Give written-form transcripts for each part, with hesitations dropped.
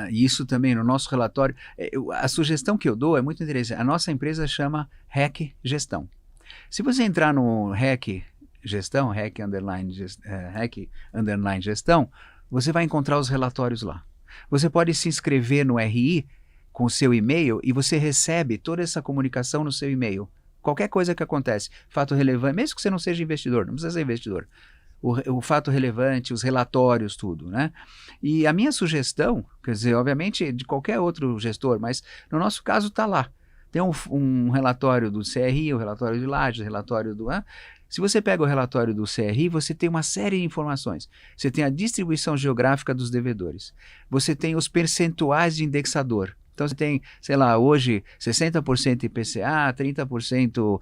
e isso também no nosso relatório, a sugestão que eu dou é muito interessante. A nossa empresa chama REC Gestão. Se você entrar no REC Gestão, REC underline Gestão, você vai encontrar os relatórios lá. Você pode se inscrever no RI com o seu e-mail e você recebe toda essa comunicação no seu e-mail. Qualquer coisa que acontece, fato relevante, mesmo que você não seja investidor, não precisa ser investidor, o fato relevante, os relatórios, tudo, né? E a minha sugestão, quer dizer, obviamente de qualquer outro gestor, mas no nosso caso está lá. Tem um relatório do CRI, o relatório de Lajes, o relatório do... Se você pega o relatório do CRI, você tem uma série de informações. Você tem a distribuição geográfica dos devedores. Você tem os percentuais de indexador. Então você tem, sei lá, hoje 60% IPCA, 30%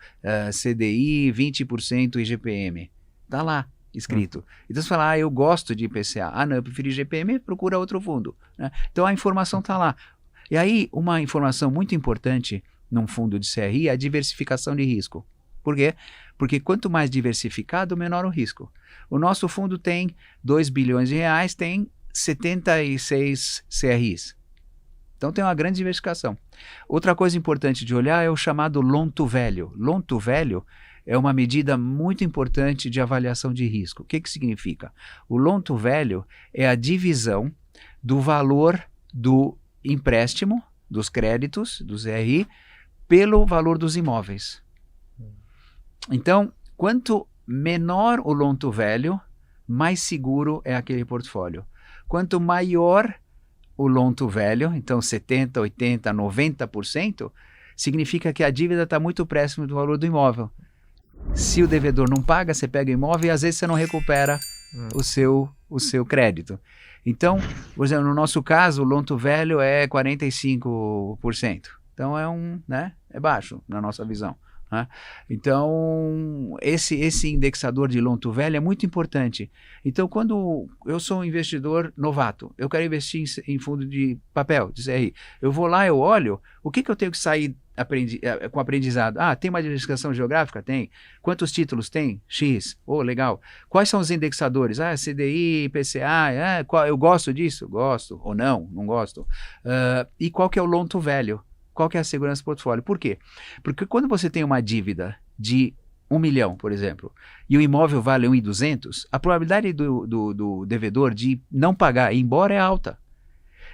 CDI, 20% IGPM. Está lá escrito. Então você fala, eu gosto de IPCA. Não, eu prefiro IGPM, procura outro fundo, né? Então a informação está lá. E aí, uma informação muito importante num fundo de CRI é a diversificação de risco. Por quê? Porque quanto mais diversificado, menor o risco. O nosso fundo tem 2 bilhões de reais, tem 76 CRIs. Então tem uma grande diversificação. Outra coisa importante de olhar é o chamado loan to value. Loan to value é uma medida muito importante de avaliação de risco. O que significa? O loan to value é a divisão do valor do empréstimo, dos créditos, dos RI, pelo valor dos imóveis. Então, quanto menor o loan to value, mais seguro é aquele portfólio. Quanto maior o loan to value, então 70%, 80%, 90%, significa que a dívida está muito próxima do valor do imóvel. Se o devedor não paga, você pega o imóvel e às vezes você não recupera o seu crédito. Então, por exemplo, no nosso caso, o loan to value é 45%. Então é baixo na nossa visão. Né? Então, esse indexador de loan to value é muito importante. Então, quando eu sou um investidor novato, eu quero investir em fundo de papel, de CRI, eu vou lá, eu olho, o que eu tenho que sair com aprendizado? Tem uma diversificação geográfica? Tem. Quantos títulos tem? X. Legal. Quais são os indexadores? CDI, IPCA, eu gosto disso? Gosto. Ou não gosto. E qual que é o loan to value? Qual que é a segurança do portfólio? Por quê? Porque quando você tem uma dívida de 1 milhão, por exemplo, e o imóvel vale 1.200, a probabilidade do devedor de não pagar e ir embora é alta.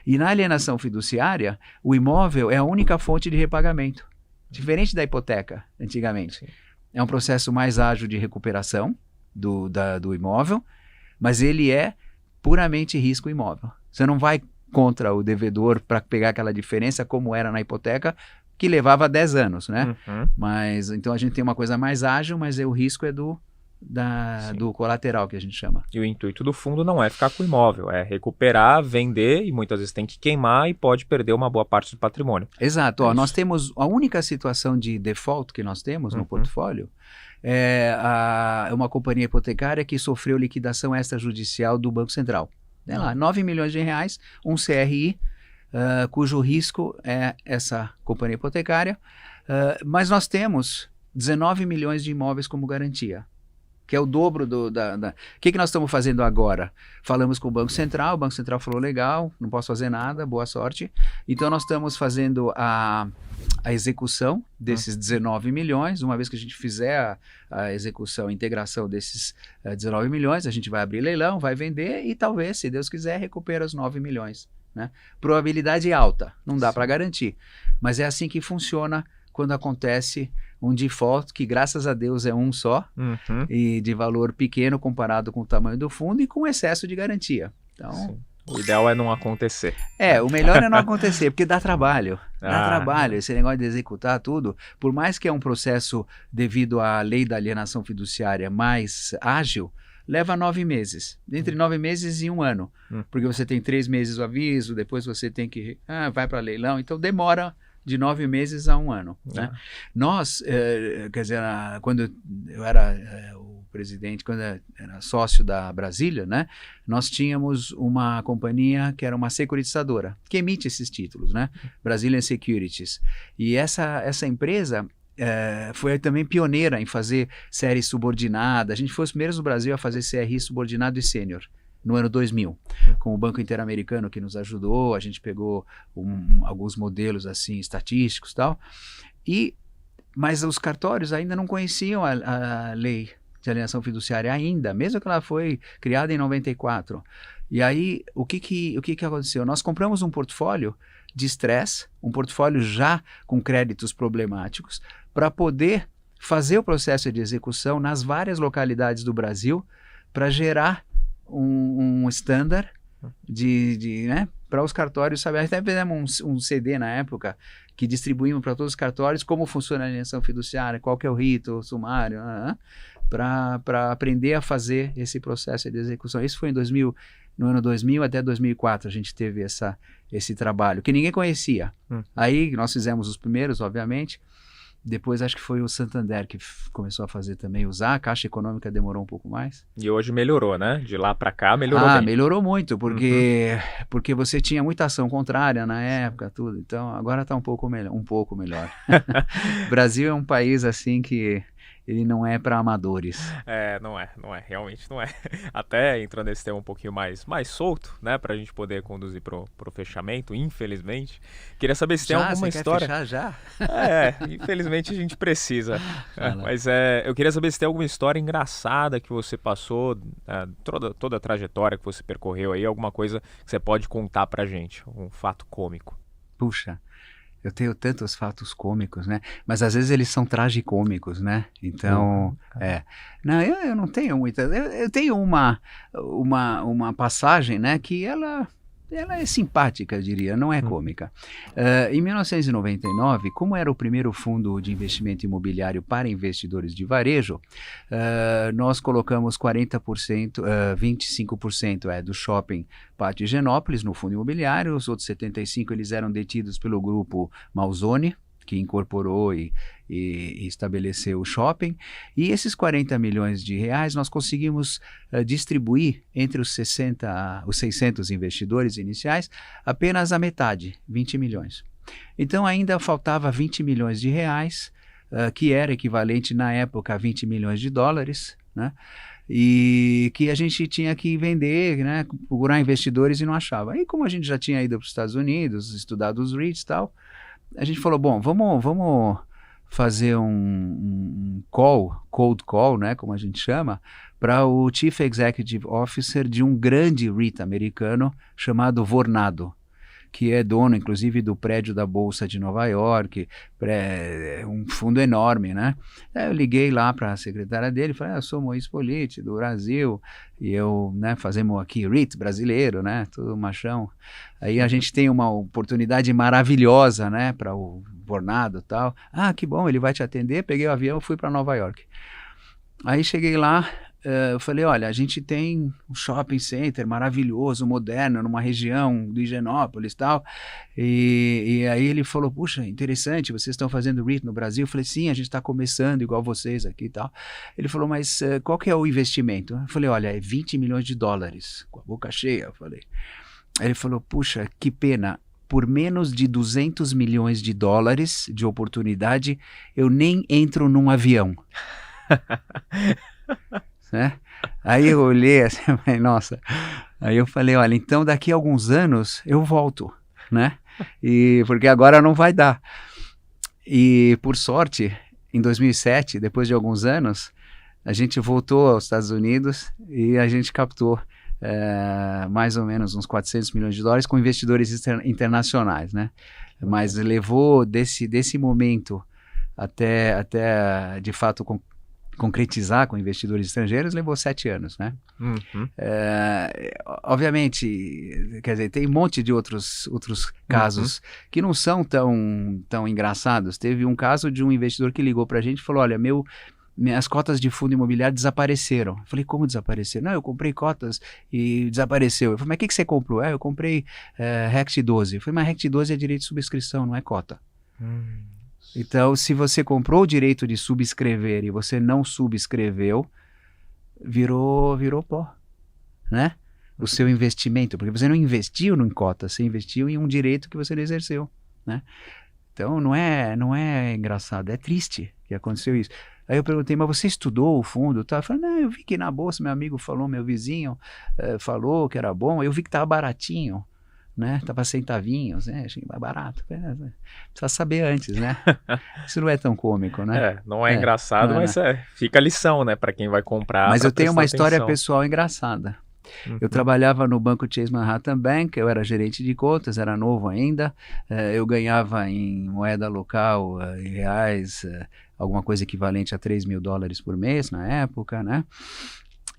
E na alienação fiduciária, o imóvel é a única fonte de repagamento. Diferente da hipoteca, antigamente. Sim. É um processo mais ágil de recuperação do imóvel, mas ele é puramente risco imóvel. Você não vai contra o devedor para pegar aquela diferença como era na hipoteca, que levava 10 anos, né? Mas então a gente tem uma coisa mais ágil, mas o risco é do colateral, que a gente chama. E o intuito do fundo não é ficar com o imóvel, é recuperar, vender, e muitas vezes tem que queimar e pode perder uma boa parte do patrimônio. Exato. Nós temos a única situação de default que nós temos no portfólio é uma companhia hipotecária que sofreu liquidação extrajudicial do Banco Central. 9 milhões de reais, um CRI, cujo risco é essa companhia hipotecária, mas nós temos 19 milhões de imóveis como garantia, que é o dobro O que nós estamos fazendo agora? Falamos com o Banco Central falou, legal, não posso fazer nada, boa sorte. Então nós estamos fazendo a execução desses 19 milhões, uma vez que a gente fizer a execução, a integração desses 19 milhões, a gente vai abrir leilão, vai vender e talvez, se Deus quiser, recupera os 9 milhões. Né? Probabilidade alta, não dá para garantir, mas é assim que funciona quando acontece um default, que graças a Deus é um só, e de valor pequeno comparado com o tamanho do fundo e com excesso de garantia. Então, sim. O ideal é não acontecer. O melhor é não acontecer, porque dá trabalho. Dá trabalho, esse negócio de executar tudo. Por mais que é um processo, devido à lei da alienação fiduciária, mais ágil, leva 9 meses. Entre 9 meses e 1 ano. Porque você tem 3 meses o aviso, depois você tem que... vai para leilão, então demora de 9 meses a 1 ano. Né? Nós, quer dizer, quando eu era o presidente, quando eu era sócio da Brasília, né, nós tínhamos uma companhia que era uma securitizadora, que emite esses títulos, né? Brazilian Securities. E essa empresa foi também pioneira em fazer série subordinada. A gente foi os primeiros no Brasil a fazer CRI subordinado e sênior. no ano 2000, com o Banco Interamericano que nos ajudou, a gente pegou alguns modelos assim estatísticos e tal, mas os cartórios ainda não conheciam a lei de alienação fiduciária ainda, mesmo que ela foi criada em 94. E aí, o que aconteceu? Nós compramos um portfólio de estresse, um portfólio já com créditos problemáticos, para poder fazer o processo de execução nas várias localidades do Brasil, para gerar um standard né, para os cartórios saberem. Até fizemos um CD na época que distribuímos para todos os cartórios como funciona a alienação fiduciária, qual que é o rito, o sumário, para aprender a fazer esse processo de execução. Isso foi no ano 2000 até 2004 a gente teve esse trabalho, que ninguém conhecia. Aí nós fizemos os primeiros, obviamente. Depois acho que foi o Santander que começou a fazer também, usar. A Caixa Econômica demorou um pouco mais. E hoje melhorou, né? De lá para cá melhorou bem. Melhorou muito, porque você tinha muita ação contrária na época, tudo. Então agora está um pouco melhor. O Brasil é um país assim que ele não é para amadores. Não é, realmente não é. Até entrando nesse tema um pouquinho mais solto, né, pra gente poder conduzir pro fechamento, infelizmente. Queria saber se tem alguma história. Quer fechar já? Infelizmente a gente precisa. Mas eu queria saber se tem alguma história engraçada que você passou, toda a trajetória que você percorreu aí, alguma coisa que você pode contar pra gente, um fato cômico. Puxa. Eu tenho tantos fatos cômicos, né? Mas às vezes eles são tragicômicos, né? Então, Não, eu não tenho muita... Eu tenho uma passagem, né? Que ela é simpática, eu diria, não é cômica. Em 1999, como era o primeiro fundo de investimento imobiliário para investidores de varejo, nós colocamos 40%, 25% do shopping Pátio Higienópolis no fundo imobiliário, os outros 75% eles eram detidos pelo grupo Malzone, que incorporou e estabeleceu o shopping, e esses 40 milhões de reais nós conseguimos distribuir entre os 600 investidores iniciais apenas a metade, 20 milhões. Então ainda faltava 20 milhões de reais, que era equivalente na época a 20 milhões de dólares, né? E que a gente tinha que vender, né, procurar investidores e não achava. Aí como a gente já tinha ido para os Estados Unidos, estudado os REITs e tal, a gente falou, bom, vamos fazer um cold call, né, como a gente chama, para o Chief Executive Officer de um grande REIT americano chamado Vornado, que é dono, inclusive, do prédio da Bolsa de Nova York, um fundo enorme, né? Aí eu liguei lá para a secretária dele e falei, eu sou Moisés Politi, do Brasil, e eu, né, fazemos aqui REIT brasileiro, né, tudo machão. Aí a gente tem uma oportunidade maravilhosa, né, para o Vornado e tal. Que bom, ele vai te atender. Peguei o avião e fui para Nova York. Aí cheguei lá, eu falei, olha, a gente tem um shopping center maravilhoso, moderno, numa região do Higienópolis e tal, e aí ele falou, puxa, interessante, vocês estão fazendo REIT no Brasil? Eu falei, sim, a gente está começando igual vocês aqui e tal. Ele falou, mas qual que é o investimento? Eu falei, olha, é 20 milhões de dólares, com a boca cheia, eu falei. Aí ele falou, puxa, que pena, por menos de 200 milhões de dólares de oportunidade, eu nem entro num avião. Né? Aí eu olhei assim, nossa, aí eu falei, olha, então daqui a alguns anos eu volto, né? Porque agora não vai dar. E por sorte, em 2007, depois de alguns anos, a gente voltou aos Estados Unidos e a gente captou mais ou menos uns 400 milhões de dólares com investidores internacionais, né? Mas levou desse momento até de fato concretizar com investidores estrangeiros, levou 7 anos, né? Obviamente, quer dizer, tem um monte de outros casos que não são tão engraçados. Teve um caso de um investidor que ligou para a gente e falou, olha, minhas cotas de fundo imobiliário desapareceram. Eu falei, como desapareceram? Não, eu comprei cotas e desapareceu. Eu falei, mas o que você comprou? Eu comprei RECT 12. Eu falei, mas RECT 12 é direito de subscrição, não é cota. Então, se você comprou o direito de subscrever e você não subscreveu, virou pó, né? O seu investimento, porque você não investiu em cota, você investiu em um direito que você não exerceu, né? Então, não é engraçado, é triste que aconteceu isso. Aí eu perguntei, mas você estudou o fundo? Tá? Eu falei, não, eu vi que na bolsa meu amigo falou, meu vizinho falou que era bom, eu vi que estava baratinho, né? Tava centavinhos, né? Achei mais barato. Precisa saber antes, né? Isso não é tão cômico, né? Não é engraçado, mas fica a lição, né? Para quem vai comprar. Mas eu tenho uma história atenção. pessoal engraçada. Eu trabalhava no banco Chase Manhattan Bank, eu era gerente de contas, era novo ainda, eu ganhava em moeda local, em reais, alguma coisa equivalente a $3.000 por mês na época, né?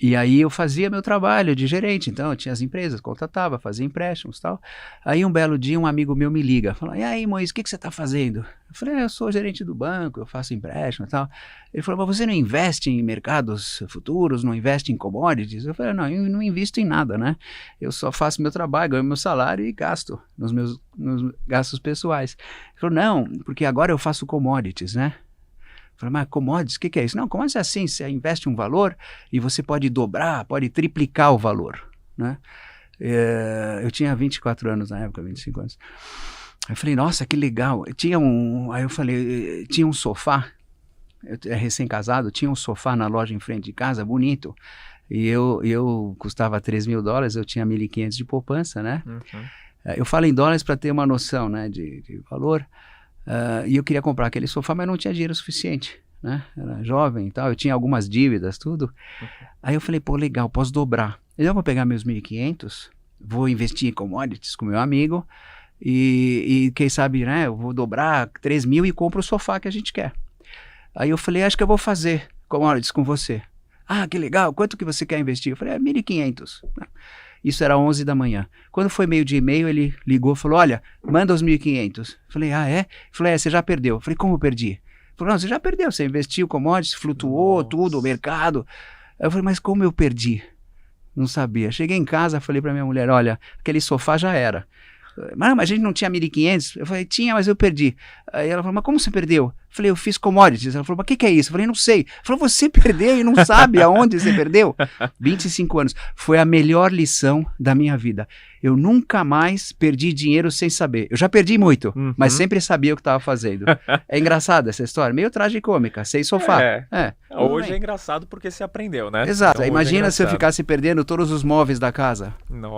E aí eu fazia meu trabalho de gerente, então eu tinha as empresas, contratava, fazia empréstimos e tal. Aí um belo dia um amigo meu me liga, fala, e aí Moisés, o que você está fazendo? Eu falei, eu sou gerente do banco, eu faço empréstimo e tal. Ele falou, mas você não investe em mercados futuros, não investe em commodities? Eu falei, não, eu não invisto em nada, né? Eu só faço meu trabalho, ganho meu salário e gasto nos meus gastos pessoais. Ele falou, não, porque agora eu faço commodities, né? Eu falei, mas commodities, o que é isso? Não, commodities é assim, você investe um valor e você pode dobrar, pode triplicar o valor, né? Eu tinha 24 anos na época, 25 anos. Eu falei, nossa, que legal. Aí eu falei, tinha um sofá, eu recém-casado, tinha um sofá na loja em frente de casa, bonito. E eu custava $3.000, eu tinha 1.500 de poupança, né? Eu falo em dólares para ter uma noção, né, de valor. E eu queria comprar aquele sofá, mas não tinha dinheiro suficiente, né? Era jovem e tal, eu tinha algumas dívidas, tudo. Aí eu falei, pô, legal, posso dobrar. Eu vou pegar meus 1.500, vou investir em commodities com meu amigo e quem sabe, né, eu vou dobrar 3.000 e compro o sofá que a gente quer. Aí eu falei, acho que eu vou fazer commodities com você. Ah, que legal, quanto que você quer investir? Eu falei, 1.500. Isso era 11 da manhã. Quando foi meio dia e meio, ele ligou e falou, olha, manda os 1.500. Falei, ah, é? Ele falou, você já perdeu. Falei, como eu perdi? Ele falou, não, você já perdeu, você investiu commodities, flutuou tudo, o mercado. Aí eu falei, mas como eu perdi? Não sabia. Cheguei em casa, falei pra minha mulher, olha, aquele sofá já era. Mas a gente não tinha 1.500? Eu falei, tinha, mas eu perdi. Aí ela falou, mas como você perdeu? Eu falei, eu fiz commodities. Ela falou, mas o que é isso? Eu falei, não sei. Ela falou, você perdeu e não sabe aonde você perdeu? 25 anos. Foi a melhor lição da minha vida. Eu nunca mais perdi dinheiro sem saber. Eu já perdi muito, mas sempre sabia o que estava fazendo. É engraçada essa história, meio tragicômica, sem sofá. Hoje é engraçado porque você aprendeu, né? Exato. Então, imagina se eu ficasse perdendo todos os móveis da casa. Nossa.